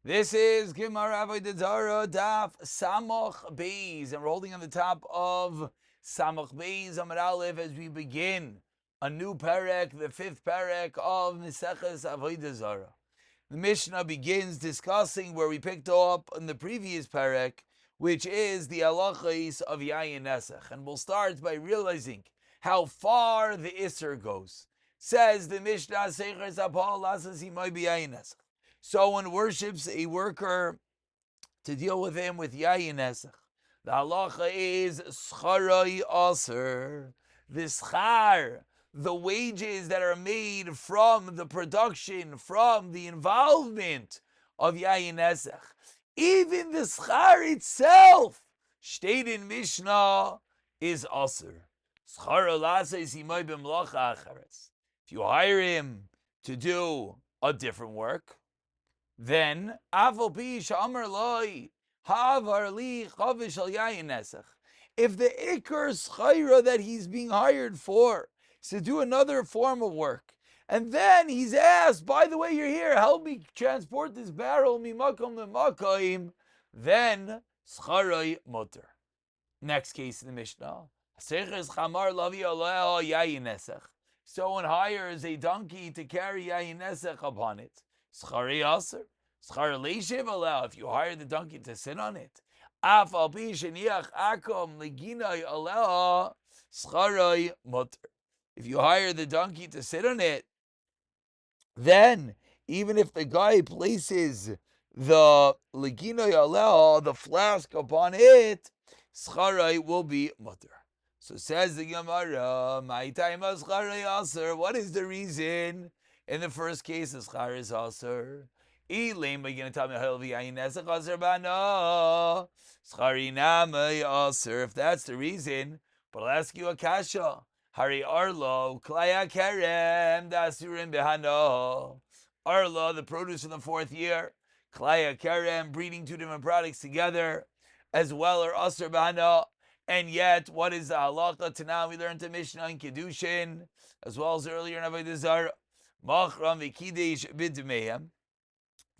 This is Gemara Avodah Zarah Daf Samach Beis, and we're holding on the top of Samach Beis Amar Aleph as we begin a new perek, the fifth perek of Mesechet Avodah Zarah. The Mishnah begins discussing where we picked up in the previous perek, which is the halachos of Yayin Nesach, and we'll start by realizing how far the Isser goes. Says the Mishnah, Seiches Apol Lasas Imoy B'Yayin Nesach. Someone worships a worker to deal with him with Yayin Nesach. The halacha is Scharai Aser. The schar, the wages that are made from the production, from the involvement of Yayin Nesach. Even the schar itself, stated in Mishnah, is Aser. Schar Alasa is Imoy B'Mlacha Achares. If you hire him to do a different work, then if the ikar schayra that he's being hired for is to do another form of work, and then he's asked, by the way, you're here, help me transport this barrel mimakom lemakayim, then scharai mutter. Next case in the Mishnah, someone hires a donkey to carry yayin nesach upon it. Schari aser. Schar leishiv allow if you hire the donkey to sit on it. Af al pi sheniach akom leginai allow scharai mutter. If you hire the donkey to sit on it, then even if the guy places the leginai allow, the flask upon it, scharai will be mutter. So says the Gemara, my time as scharai aser. What is the reason? In the first case, the schar is aser. Elaim, are you going to tell me how yayin nesach aser bana? Schari namay aser. If that's the reason, but I'll ask you a kasha. Hari arlo klaya kerem dasurim behano. Arlo, the produce in the fourth year. Klaya kerem, breeding two different products together, as well, or aser behano. And yet, what is the halacha? Tana we learned to Mishnah in Kedushin, as well as earlier in Avodah Zarah. If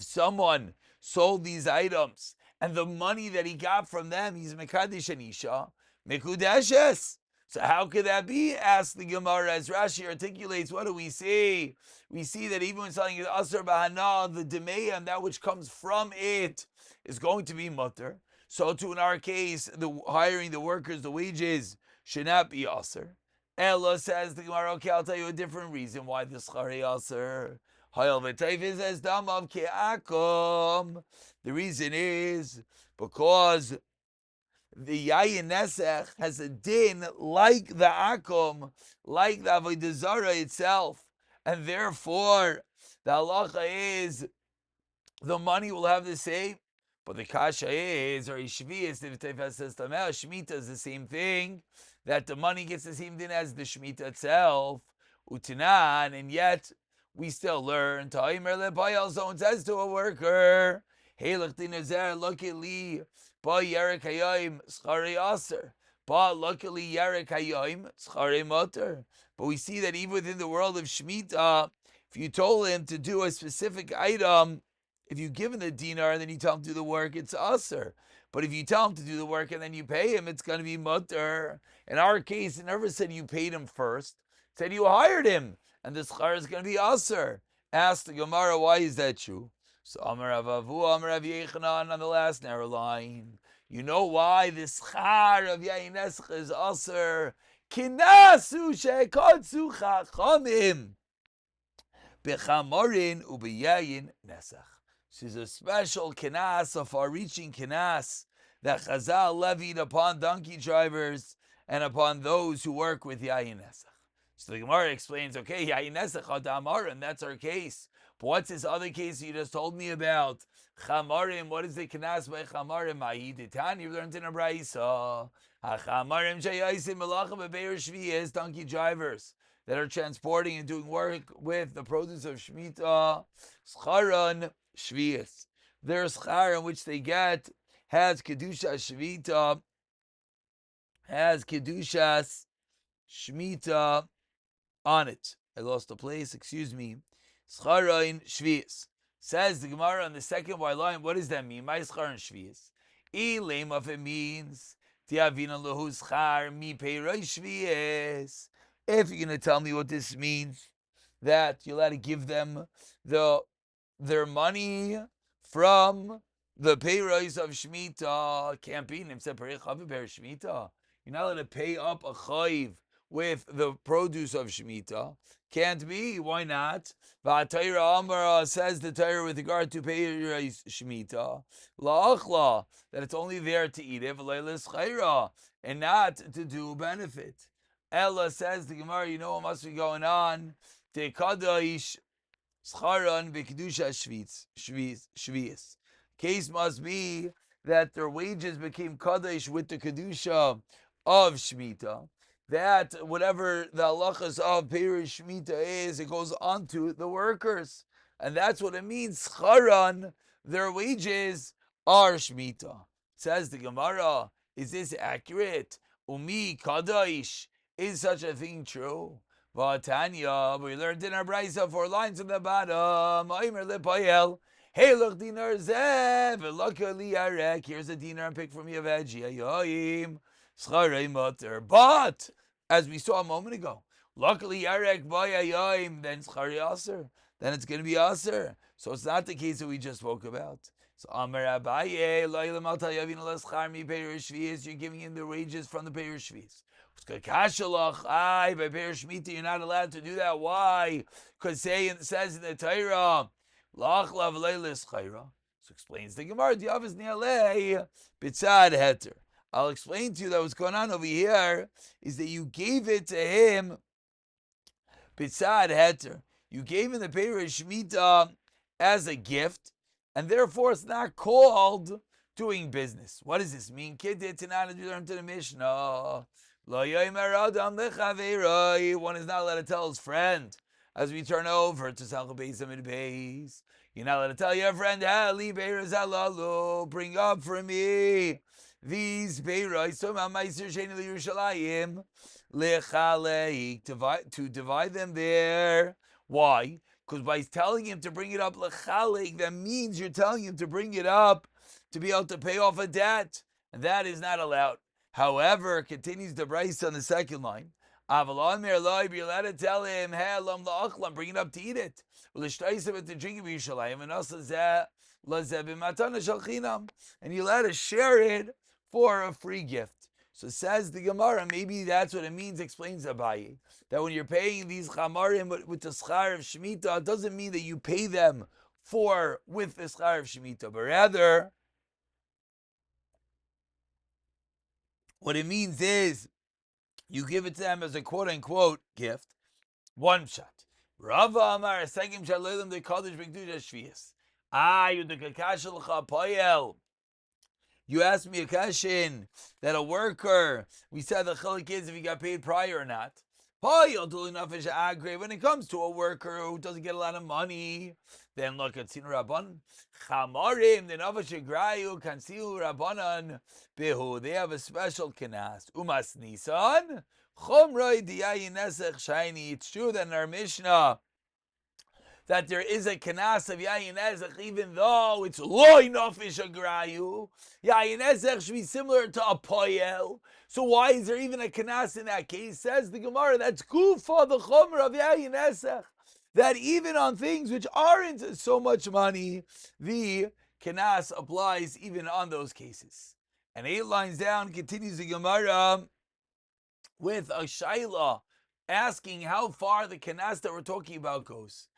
someone sold these items and the money that he got from them, he's mekadesh and isha mekudeshes. So how could that be? Asked the Gemara. As Rashi articulates, what do we see? We see that even when selling asar bahana, the demeim, that which comes from it, is going to be mutter. So too in our case, the hiring the workers, the wages should not be asar. Ella says the Gemara, okay, I'll tell you a different reason why the schari aser. The reason is because the yayin nesech has a din like the akum, like the Avodah Zarah itself, and therefore the halacha is the money will have the same. But the kasha is, or Shvius, if Teifas says Tamel, Shemitah is the same thing, that the money gets the same thing as the Shemitah itself, Utanan, and yet we still learn, Ta'imer lebayal, someone says to a worker, Hey, Lechtin look at li, Ba Yerek Hayayim, Schari Aser, Ba luckily Yerek Hayayim, Schari Motor. But we see that even within the world of Shemitah, if you told him to do a specific item, if you give him the dinar and then you tell him to do the work, it's aser. But if you tell him to do the work and then you pay him, it's going to be mutter. In our case, it never said you paid him first. It said you hired him, and the schar is going to be aser. Ask the Gemara, why is that true? So Amar Avavu, Amar Rav Yechanan on the last narrow line. You know why the schar of Yayin Nesach is aser? Kinasu shekotsu chachamim bechamorin ubeyayin nesach. This is a special kinas, a far-reaching kinas, that Chazal levied upon donkey drivers and upon those who work with Yayin Nesach. So the Gemara explains, okay, Yayin Nesach Hadamar, and that's our case. But what's this other case you just told me about? Chamarim, what is the kinas by Chamarim? Ma'hiditan, you've learned in a Braisa. Chamarim shayaisim melacha bebeir shviyas, donkey drivers that are transporting and doing work with the produce of Shemitah, Scharan Shviyas. Their schar in which they get has Kedusha Shvita, has Kedushas Shemitah on it. I lost the place, excuse me. Scharain Shviyas. Says the Gemara on the second white line, what does that mean? Ma'aschar and Shvius. Ilem of it means Tiavina lahu schar mi peiroi Shvius. If you're going to tell me what this means, that you're allowed to give them their money from the payrois of Shemitah. Can't be. You're not allowed to pay up a chayiv with the produce of Shemitah. Can't be. Why not? V'atayra Amara says the Torah with regard to payrois Shemitah. La'achla, that it's only there to eat it. V'leilis chayra, and not to do benefit. Ella says the Gemara, you know what must be going on? Tekadaish scharan v'kedusha shvius. Case must be that their wages became kadosh with the kedusha of Shemitah. That whatever the halachas of Perush Shemitah is, it goes on to the workers. And that's what it means. Scharan, their wages are Shemitah. Says the Gemara, is this accurate? Umi kadosh, is such a thing true? Vatanya, we learned in our brayso 4 lines at the bottom. Oimer lepoyel. Hey, look, dinar zev. Luckily, arek. Here's a dinar and pick from Yaveji. Ayoim. Scharei mutter. But, as we saw a moment ago, luckily, arek by ayoim. Then scharei aser. Then it's going to be aser. So it's not the case that we just spoke about. So Amar Abaye, lo'ilam al tayavin al schar mi peirish shvius. You're giving him the wages from the peirish shvius. By Peirish Shemitah, you're not allowed to do that. Why? Because it says in the Torah, so explains the Gemara, I'll explain to you that what's going on over here is that you gave it to him, Bitzad Heter. You gave him the Peirish Shemitah as a gift, and therefore it's not called doing business. What does this mean? Kid did to the Mishnah. One is not allowed to tell his friend as we turn over to Salcha Beis Amid Beis. You're not allowed to tell your friend, bring up for me these beiros to divide them there. Why? Because by telling him to bring it up lechalek, that means you're telling him to bring it up to be able to pay off a debt, and that is not allowed. However, continues the Bryce on the second line. You're allowed to tell him, hey, bring it up to eat it. To drink it, and you're allowed to share it for a free gift. So says the Gemara, maybe that's what it means, explains Abaye, that when you're paying these chamarim with the schar of Shemitah, it doesn't mean that you pay them with the schar of Shemitah, but rather, what it means is you give it to them as a quote-unquote gift. One shot. Rava Amar, a second shot, leilem de kodesh b'kedusha shvius. You the kakashel chapoyel. You asked me a question that a worker, we said the chiluk is if he got paid prior or not. When it comes to a worker who doesn't get a lot of money, then look at Sinu Rabban. Chamarim, the Navashigrayu, Kansiu Rabbanan, Behu. They have a special kenas. Umas Nisan, Chomroi Diyayin Nesech Shaini. It's true that in our Mishnah, that there is a kenas of Yayin Ezech, even though it's loy nofish agrayu. Yayin Ezech should be similar to a poyel. So why is there even a kenas in that case? Says the Gemara, that's kufa, the chomer of Yayin Ezech. That even on things which aren't so much money, the kenas applies even on those cases. And 8 lines down continues the Gemara with a shaila asking how far the kenas that we're talking about goes.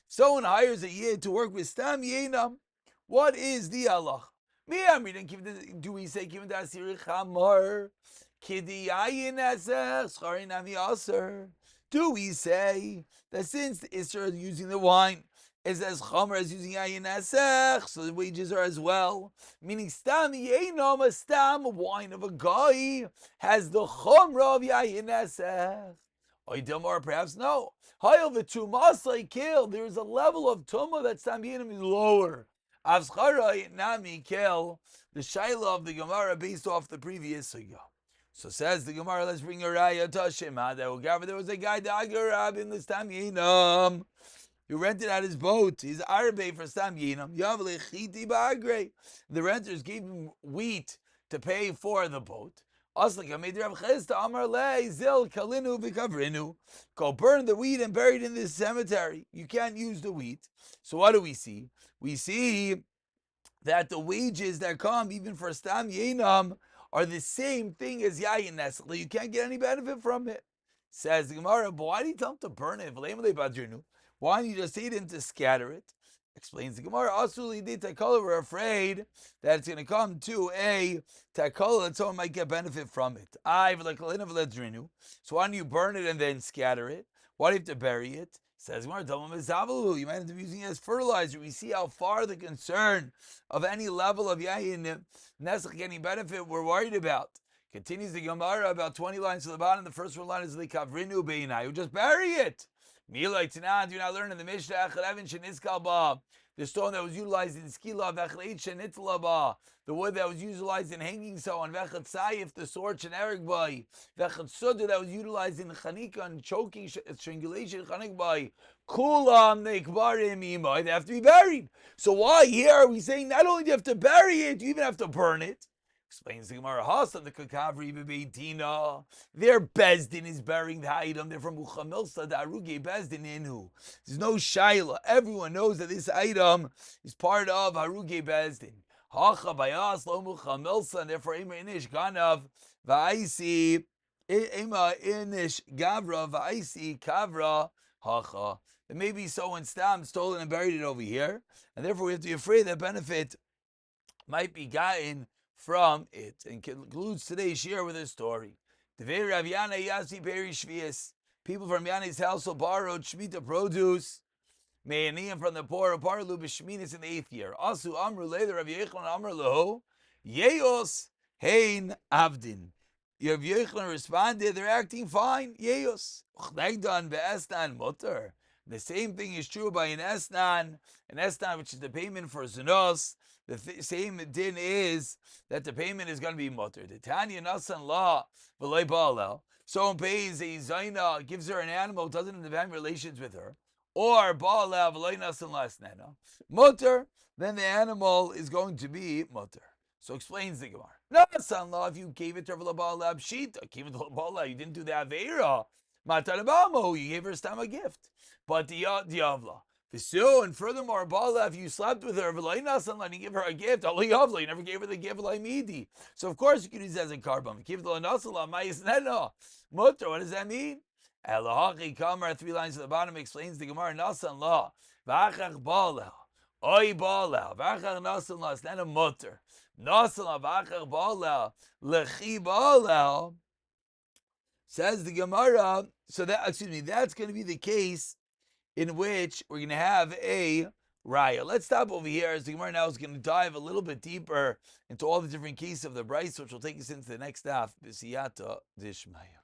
Someone hires a yid to work with stam yenam. What is the Allah? Do we say do we say that since the Isra is using the wine is as chomer as using ayin esech, so the wages are as well? Meaning stam yenam, a stam wine of a guy, has the chomer of yayin esech. Or perhaps no. Hayel v'tumas kill. There is a level of tuma that stam yenam is lower. Avschara nami kill. The shaila of the Gemara based off the previous sugya. So says the Gemara, let's bring a raya to Shema. There was a guy, in the Stam Yinam, who rented out his boat. He's Arbe for Stam Yinam. The renters gave him wheat to pay for the boat. Go burn the wheat and bury it in this cemetery. You can't use the wheat. So what do we see? We see that the wages that come even for Stam Yinam are the same thing as Yayin Nesach. You can't get any benefit from it. Says the Gemara, but why do you tell him to burn it? Why don't you just say to scatter it? Explains the Gemara, Asuli di Takala, we're afraid that it's going to come to a Takala and someone might get benefit from it. So why don't you burn it and then scatter it? Why do you have to bury it? Says Gemara, you might end up using it as fertilizer. We see how far the concern of any level of Yayin Nesach getting benefit we're worried about. Continues the Gemara about 20 lines to the bottom. The first one line is Likavrinu Beinayu. Just bury it. Milay Tanan, do not learn in the Mishnah, the stone that was utilized in Skila, the wood that was utilized in hanging someone, the sword Shenerigbay, that was utilized in Chanika and choking, strangulation, Chanikbay, Kulam Nekbarim, they have to be buried. So why here are we saying not only do you have to bury it, you even have to burn it? Explains the Gemara, Hasa the Kakavri Bebeitina. Their Bezdin is burying the item. They're from Uchamilsa, the Aruge Bezdin Inhu. There's no Shaila. Everyone knows that this item is part of Aruge Bezdin. Hacha Bayas Lo Muchamilsa, and therefore Ema Inish Ganav Vaisi Ema Inish Gavra Vaisi Kavra Hacha. There may be someone stolen and buried it over here, and therefore we have to be afraid that benefit might be gotten from it, and concludes today's share with a story. People from Yani's household borrowed Shemitah produce, Me'aniyim from the poor, Parlu b'Sheminis in the 8th year. Asu Amru Leither Rav Yechon Amru Leho, Yeos Hein Avdin. Rav Yechon responded, they're acting fine, Yeos. Uchlegdan be'esnan mutter. The same thing is true by an esnan, which is the payment for zunos. The same din is that the payment is going to be mutter. The Tanya Nasan law v'loy ba'alel. Someone pays a zayna, gives her an animal, doesn't have relations with her, or ba'alel v'loy nasan lasnena mutter, then the animal is going to be mutter. So explains the Gemara. Nasan law, if you gave it to her v'lo ba'alel b'shita, gave it to ba'alel, you didn't do the aveira. Matanabamo, you gave her a gift. But the avla. And furthermore, if you slept with her, and you give her a gift, you never gave her the gift. So of course you can use it as a carbon. Mutter, what does that mean? 3 lines at the bottom explains the Gemara. Nasan la, v'achach ba'alel, oy ba'alel, v'achach nasan la, it's not a mutter. Nasan la, v'achach ba'alel, lechi ba'alel, says the Gemara. So that's going to be the case in which we're going to have a raya. Let's stop over here as the Gemara now is going to dive a little bit deeper into all the different cases of the Bryce, which will take us into the next daf, B'siyata Dishmaya.